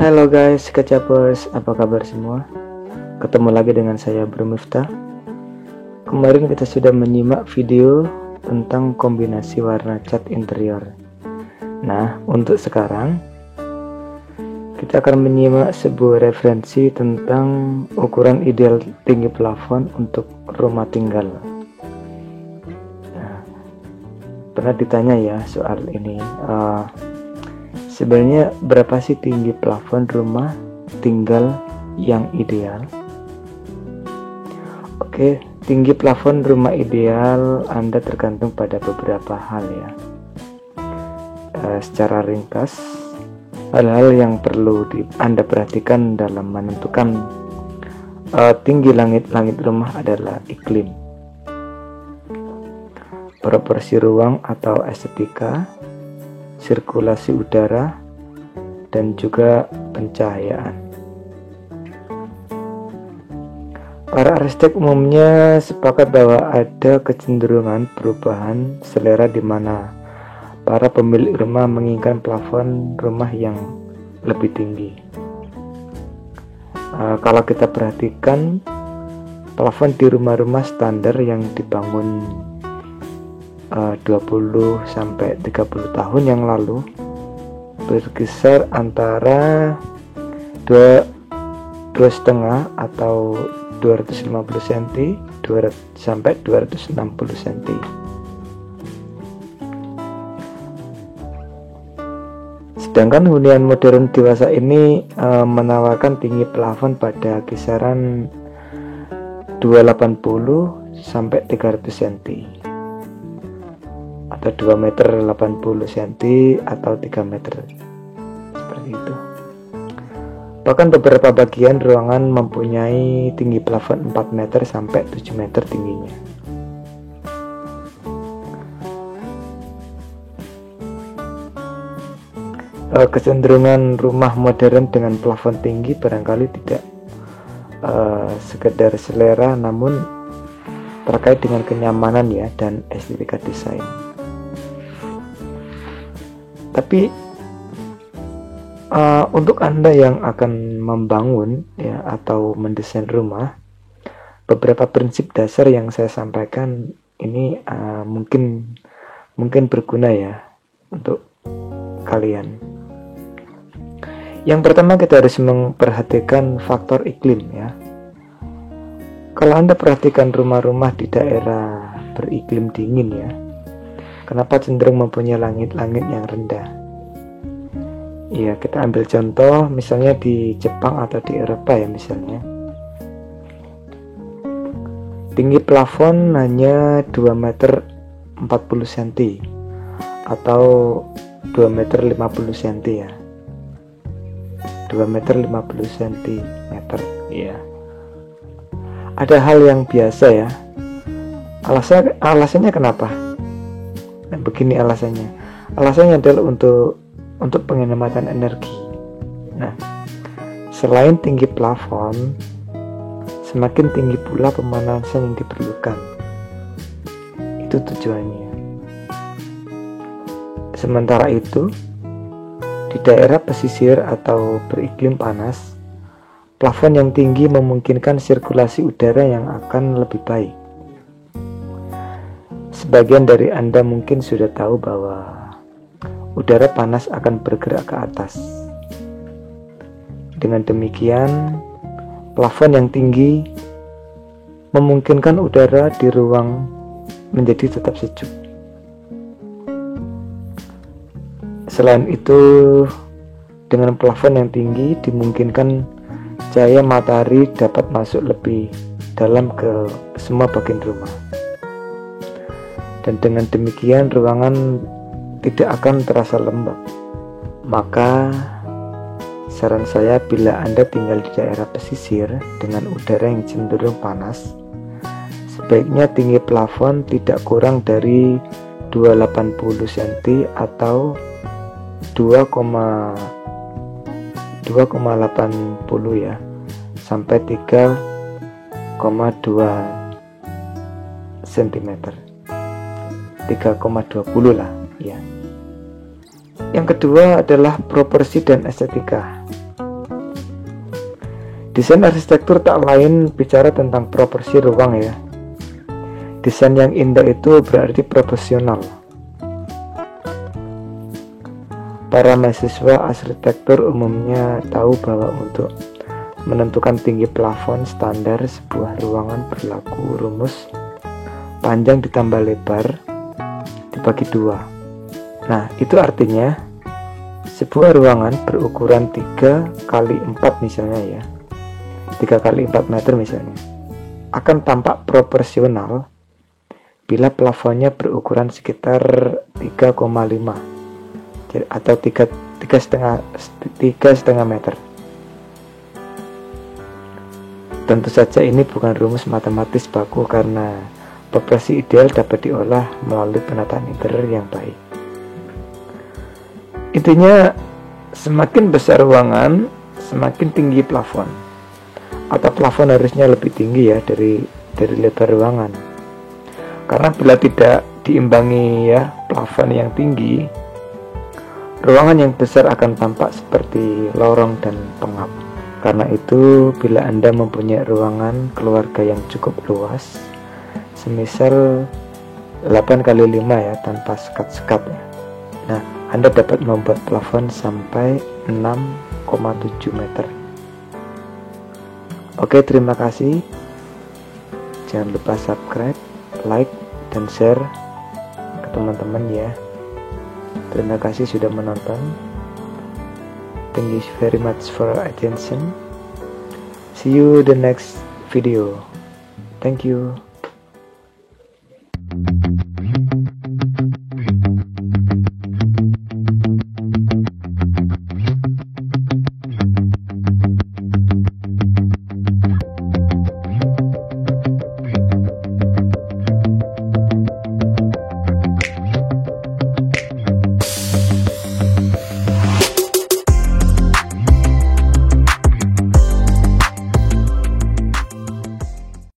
Halo guys, Sketchupers, apa kabar semua? Ketemu lagi dengan saya Bro Miftah. Kemarin kita sudah menyimak video tentang kombinasi warna cat interior. Nah, untuk sekarang kita akan menyimak sebuah referensi tentang ukuran ideal tinggi plafon untuk rumah tinggal. Nah, pernah ditanya ya soal ini. Sebenarnya berapa sih tinggi plafon rumah tinggal yang ideal? Oke, tinggi plafon rumah ideal Anda tergantung pada beberapa hal ya. Secara ringkas, hal-hal yang perlu Anda perhatikan dalam menentukan tinggi langit rumah adalah iklim, proporsi ruang atau estetika, sirkulasi udara, dan juga pencahayaan. Para arsitek umumnya sepakat bahwa ada kecenderungan perubahan selera di mana para pemilik rumah menginginkan plafon rumah yang lebih tinggi. Kalau kita perhatikan plafon di rumah-rumah standar yang dibangun 20 sampai 30 tahun yang lalu berkisar antara 2,5 atau 250 cm sampai 260 cm. Sedangkan hunian modern dewasa ini menawarkan tinggi plafon pada kisaran 280 sampai 300 cm. Atau 2 meter 80 cm atau 3 meter, seperti itu. Bahkan beberapa bagian ruangan mempunyai tinggi plafon 4 meter sampai 7 meter tingginya. Kecenderungan rumah modern dengan plafon tinggi barangkali tidak sekedar selera, namun terkait dengan kenyamanan ya dan estetika desain. Tapi untuk Anda yang akan membangun ya atau mendesain rumah, beberapa prinsip dasar yang saya sampaikan ini mungkin berguna ya untuk kalian. Yang pertama, kita harus memperhatikan faktor iklim ya. Kalau Anda perhatikan rumah-rumah di daerah beriklim dingin ya, kenapa cenderung mempunyai langit-langit yang rendah? Ya, kita ambil contoh misalnya di Jepang atau di Eropa ya misalnya. Tinggi plafon hanya 2 meter 40 cm atau 2 meter 50 cm ya. 2 meter 50 cm ya. Ada hal yang biasa ya. Alasannya kenapa? Nah, begini alasannya. Alasannya adalah untuk penghematan energi. Nah, selain tinggi plafon, semakin tinggi pula pemanasan yang diperlukan. Itu tujuannya. Sementara itu, di daerah pesisir atau beriklim panas, plafon yang tinggi memungkinkan sirkulasi udara yang akan lebih baik. Sebagian dari Anda mungkin sudah tahu bahwa udara panas akan bergerak ke atas. Dengan demikian, plafon yang tinggi memungkinkan udara di ruang menjadi tetap sejuk. Selain itu, dengan plafon yang tinggi dimungkinkan cahaya matahari dapat masuk lebih dalam ke semua bagian rumah. Dan dengan demikian ruangan tidak akan terasa lembab. Maka saran saya, bila Anda tinggal di daerah pesisir dengan udara yang cenderung panas, sebaiknya tinggi plafon tidak kurang dari 280 cm atau 2,80 ya sampai 3,2 cm, 3,20 lah ya. Yang kedua adalah proporsi dan estetika. Desain arsitektur tak lain bicara tentang proporsi ruang ya. Desain yang indah itu berarti proporsional. Para mahasiswa arsitektur umumnya tahu bahwa untuk menentukan tinggi plafon standar sebuah ruangan berlaku rumus panjang ditambah lebar dibagi 2. Nah, itu artinya sebuah ruangan berukuran 3 kali 4 misalnya ya, 3 kali 4 meter misalnya, akan tampak proporsional bila plafonnya berukuran sekitar 3,5 atau 3,5 meter. Tentu saja ini bukan rumus matematis baku karena proporsi ideal dapat diolah melalui penataan interior yang baik. Intinya, semakin besar ruangan, semakin tinggi plafon. Atau plafon harusnya lebih tinggi ya dari lebar ruangan. Karena bila tidak diimbangi ya plafon yang tinggi, ruangan yang besar akan tampak seperti lorong dan pengap. Karena itu, bila Anda mempunyai ruangan keluarga yang cukup luas, semisal 8 kali 5 ya, tanpa sekat-sekat ya. Nah, Anda dapat membuat plafon sampai 6,7 meter. Oke, terima kasih. Jangan lupa subscribe, like, dan share ke teman-teman ya. Terima kasih sudah menonton. Thank you very much for attention. See you the next video. Thank you.